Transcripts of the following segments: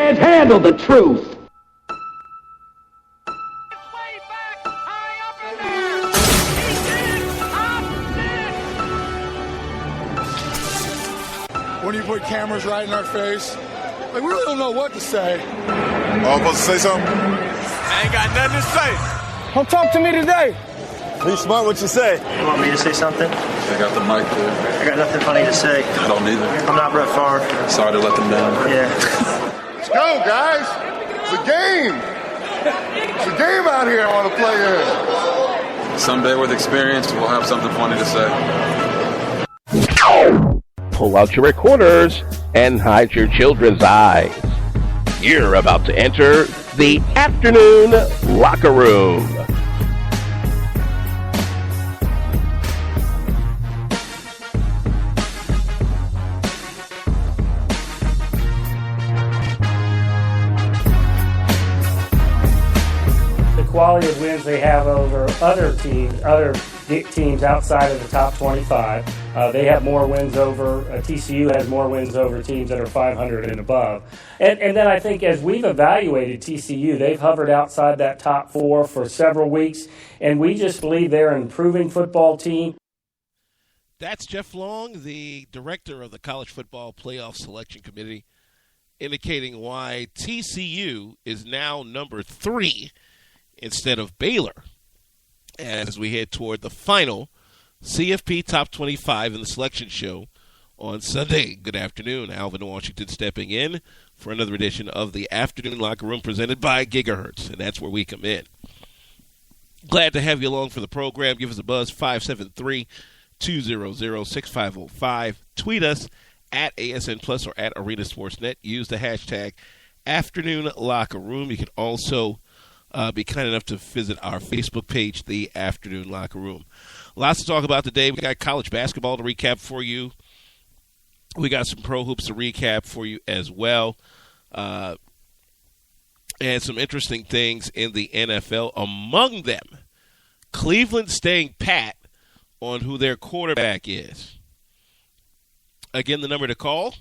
can't handle the truth. When you put cameras right in our face, like, we really don't know what to say. Oh, I'm supposed to say something? I ain't got nothing to say. Don't talk to me today. Be smart what you say. You want me to say something? I got the mic there. I got nothing funny to say. I don't either. I'm not Brett Favre. Sorry to let them down. Yeah. Let's go, guys. It's a game. It's a game out here I want to play in. Someday with experience, we'll have something funny to say. Pull out your recorders and hide your children's eyes. You're about to enter the afternoon locker room. The quality of wins they have over other teams outside of the top 25. They have more wins over, TCU has more wins over teams that are 500 and above. And then I think as we've evaluated TCU, they've hovered outside that top 4 for several weeks, and we just believe they're an improving football team. That's Jeff Long, the director of the College Football Playoff Selection Committee, indicating why TCU is now number 3 instead of Baylor as we head toward the final CFP Top 25 in the selection show on Sunday. Good afternoon. Alvin Washington stepping in for another edition of the Afternoon Locker Room presented by Gigahertz, and that's where we come in. Glad to have you along for the program. Give us a buzz, 573-200-6505. Tweet us at ASN Plus or at Arena Sportsnet. Use the hashtag Afternoon Locker Room. You can also be kind enough to visit our Facebook page, The Afternoon Locker Room. Lots to talk about today. We got college basketball to recap for you. We got some pro hoops to recap for you as well. And some interesting things in the NFL. Among them, Cleveland staying pat on who their quarterback is. Again, the number to call,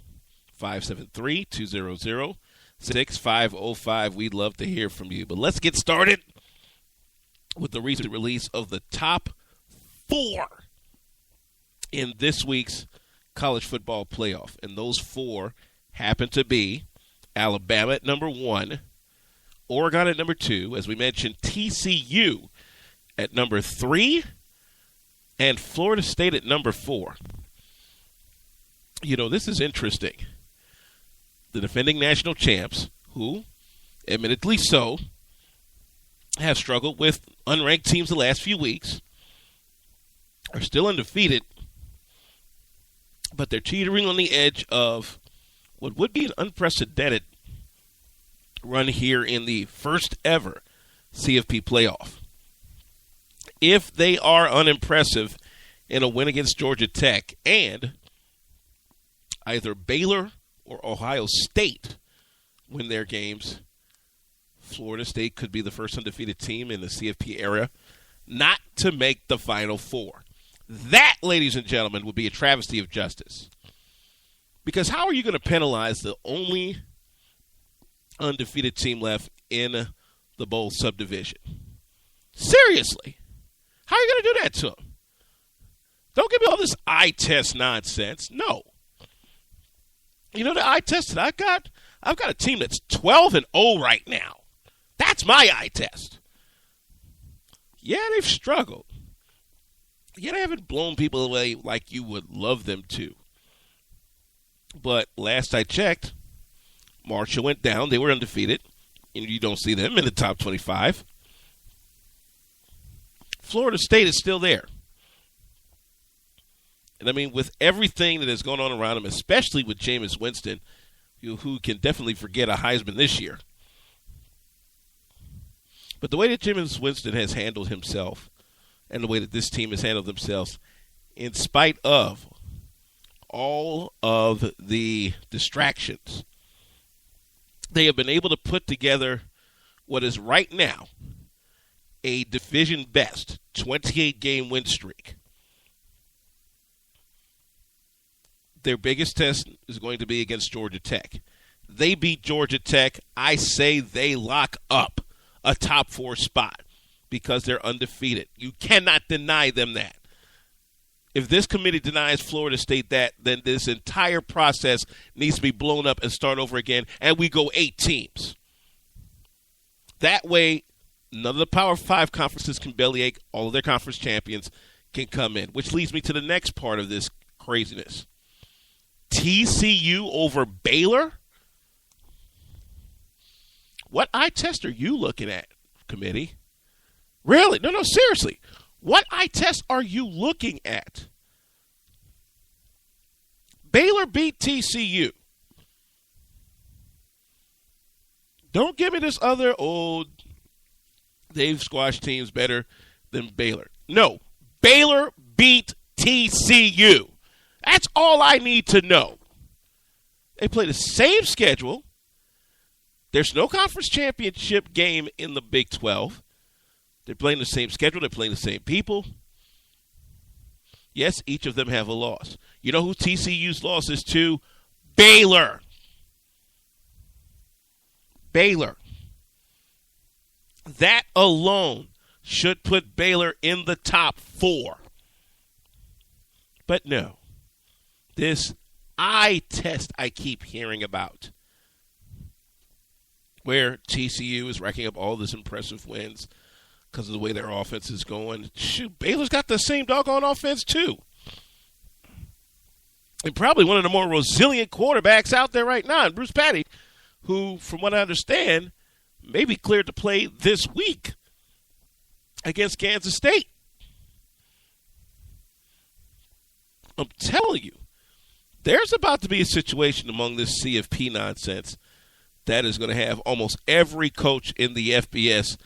573-200-6505. We'd love to hear from you. But let's get started with the recent release of the top 4 in this week's college football playoff. And those 4 happen to be Alabama at number 1, Oregon at number 2, as we mentioned, TCU at number 3, and Florida State at number 4. You know, this is interesting. The defending national champs, who, admittedly so, have struggled with unranked teams the last few weeks, are still undefeated, but they're teetering on the edge of what would be an unprecedented run here in the first ever CFP playoff. If they are unimpressive in a win against Georgia Tech and either Baylor or Ohio State win their games, Florida State could be the first undefeated team in the CFP era not to make the Final Four. That, ladies and gentlemen, would be a travesty of justice. Because how are you going to penalize the only undefeated team left in the bowl subdivision? Seriously. How are you going to do that to them? Don't give me all this eye test nonsense. No. You know the eye test that I've got? I've got a team that's 12-0 right now. That's my eye test. Yeah, they've struggled. Yeah, they haven't blown people away like you would love them to. But last I checked, Marshall went down. They were undefeated. And you don't see them in the top 25. Florida State is still there. And I mean, with everything that has gone on around him, especially with Jameis Winston, who can definitely forget a Heisman this year. But the way that Jameis Winston has handled himself and the way that this team has handled themselves, in spite of all of the distractions, they have been able to put together what is right now a division best 28-game win streak. Their biggest test is going to be against Georgia Tech. they beat Georgia Tech, I say they lock up a top 4 spot because they're undefeated. You cannot deny them that. If this committee denies Florida State that, then this entire process needs to be blown up and start over again, and we go 8 teams. That way, none of the Power 5 conferences can bellyache. All of their conference champions can come in, which leads me to the next part of this craziness. TCU over Baylor? What eye test are you looking at, committee? Really? No, seriously. What eye test are you looking at? Baylor beat TCU. Don't give me this other, they've squashed teams better than Baylor. No, Baylor beat TCU. That's all I need to know. They play the same schedule. There's no conference championship game in the Big 12. They're playing the same schedule. They're playing the same people. Yes, each of them have a loss. You know who TCU's loss is to? Baylor. Baylor. That alone should put Baylor in the top 4. But no. This eye test I keep hearing about, where TCU is racking up all this impressive wins because of the way their offense is going. Shoot, Baylor's got the same doggone offense too. And probably one of the more resilient quarterbacks out there right now, Bruce Patty, who, from what I understand, may be cleared to play this week against Kansas State. I'm telling you, there's about to be a situation among this CFP nonsense that is going to have almost every coach in the FBS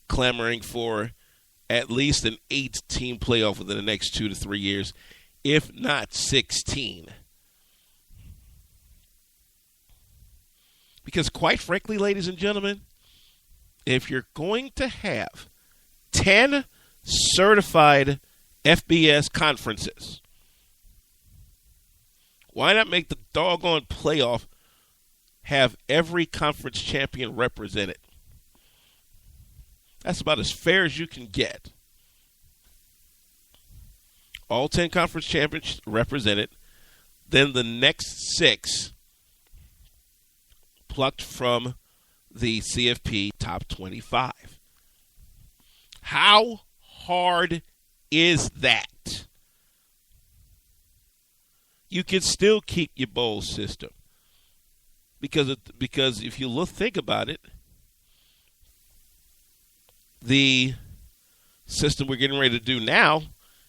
clamoring for at least an 8-team playoff within the next 2 to 3 years, if not 16. Because quite frankly, ladies and gentlemen, if you're going to have 10 certified FBS conferences, why not make the doggone playoff have every conference champion represented? That's about as fair as you can get. All 10 conference champions represented. Then the next 6 plucked from the CFP top 25. How hard is that? You can still keep your bowl system. Because if you think about it, the system we're getting ready to do now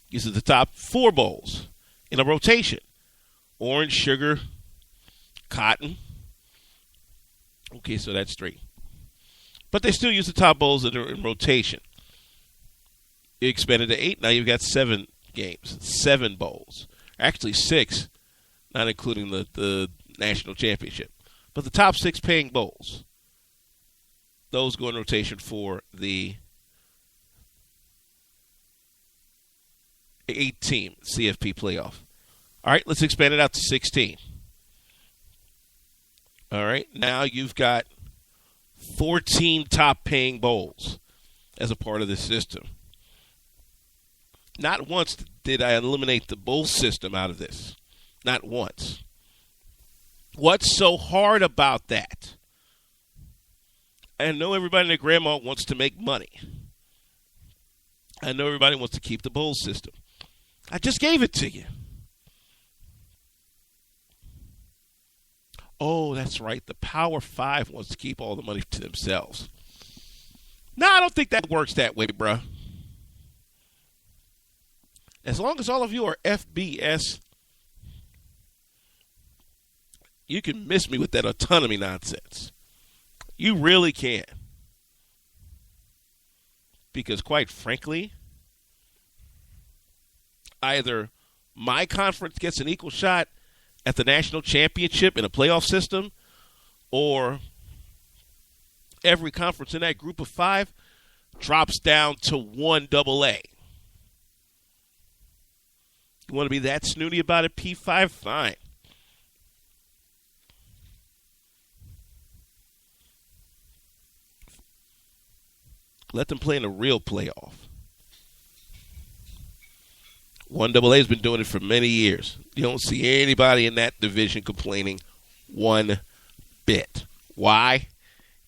uses the top 4 bowls in a rotation. Orange, sugar, cotton. Okay, so that's 3. But they still use the top bowls that are in rotation. You expanded to 8. Now you've got 7 games, 7 bowls. Actually 6, not including the national championship. But the top 6 paying bowls, those go in rotation for the 8-team CFP playoff. All right, let's expand it out to 16. All right, now you've got 14 top-paying bowls as a part of this system. Not once did I eliminate the bowl system out of this. Not once. What's so hard about that? I know everybody and their grandma wants to make money. I know everybody wants to keep the bowl system. I just gave it to you. Oh, that's right. The Power 5 wants to keep all the money to themselves. No, I don't think that works that way, bruh. As long as all of you are FBS, you can miss me with that autonomy nonsense. You really can. Because quite frankly, either my conference gets an equal shot at the national championship in a playoff system, or every conference in that group of 5 drops down to 1 AA. You want to be that snooty about it, P5? Fine. Let them play in a real playoff. 1AA has been doing it for many years. You don't see anybody in that division complaining one bit. Why?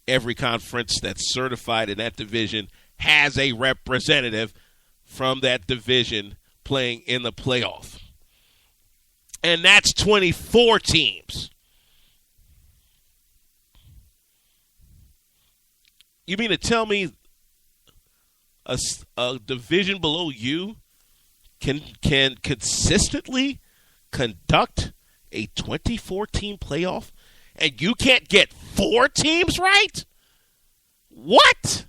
Every conference that's certified in that division has a representative from that division playing in the playoff. And that's 24 teams. You mean to tell me a division below you can consistently conduct a 24-team playoff and you can't get 4 teams right? What?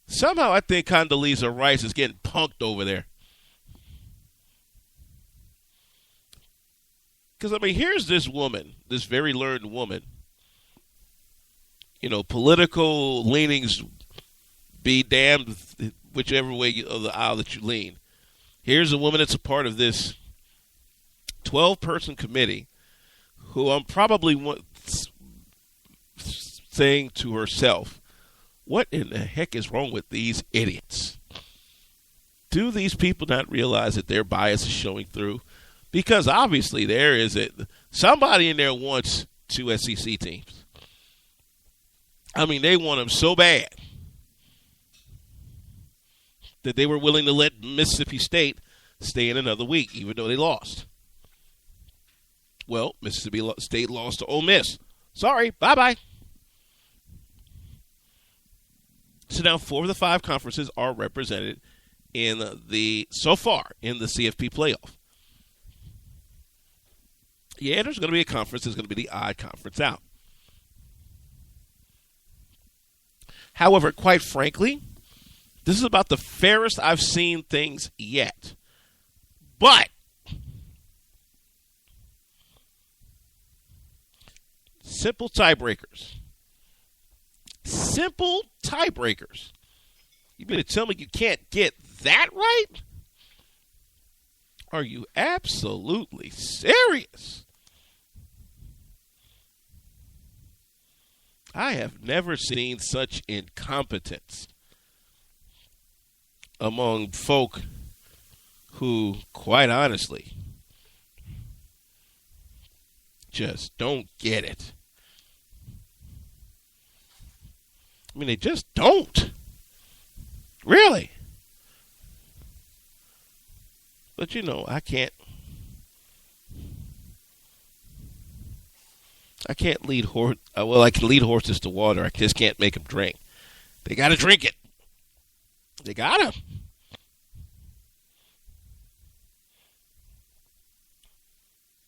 Somehow I think Condoleezza Rice is getting punked over there. Because, I mean, here's this woman, this very learned woman. You know, political leanings be damned whichever way of the aisle that you lean. Here's a woman that's a part of this 12-person committee who I'm probably saying to herself, what in the heck is wrong with these idiots? Do these people not realize that their bias is showing through? Because obviously there is somebody in there wants 2 SEC teams. I mean, they want them so bad that they were willing to let Mississippi State stay in another week, even though they lost. Well, Mississippi State lost to Ole Miss. Sorry, bye-bye. So now 4 of the 5 conferences are represented so far in the CFP playoff. Yeah, there's going to be a conference that's going to be the odd conference out. However, quite frankly, this is about the fairest I've seen things yet. But simple tiebreakers. Simple tiebreakers. You mean to tell me you can't get that right? Are you absolutely serious? I have never seen such incompetence among folk who, quite honestly, just don't get it. I mean, they just don't. Really. But, you know, I can't lead I can lead horses to water. I just can't make them drink. They got to drink it. They got to.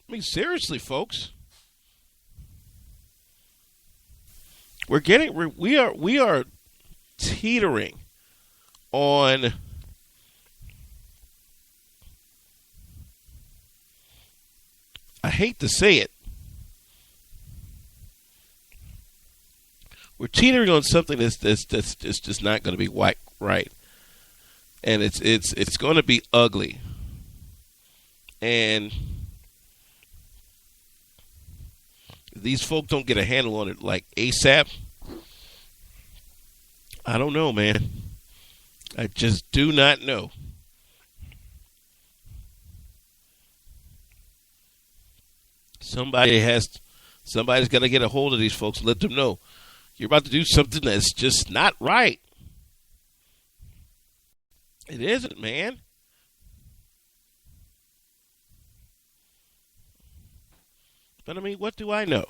I mean, seriously, folks. We are teetering on I hate to say it. We're teetering on something that's just not going to be right, and it's going to be ugly, and these folk don't get a handle on it like ASAP. I don't know, man. I just do not know. Somebody's got to get a hold of these folks and let them know you're about to do something that's just not right. It isn't, man. But I mean, what do I know?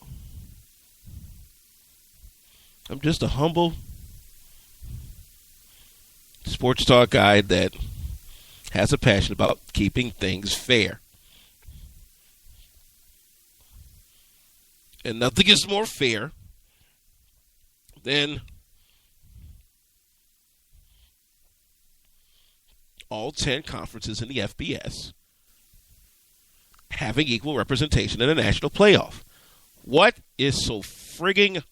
I'm just a humble sports talk guy that has a passion about keeping things fair. And nothing is more fair than all 10 conferences in the FBS having equal representation in a national playoff. What is so frigging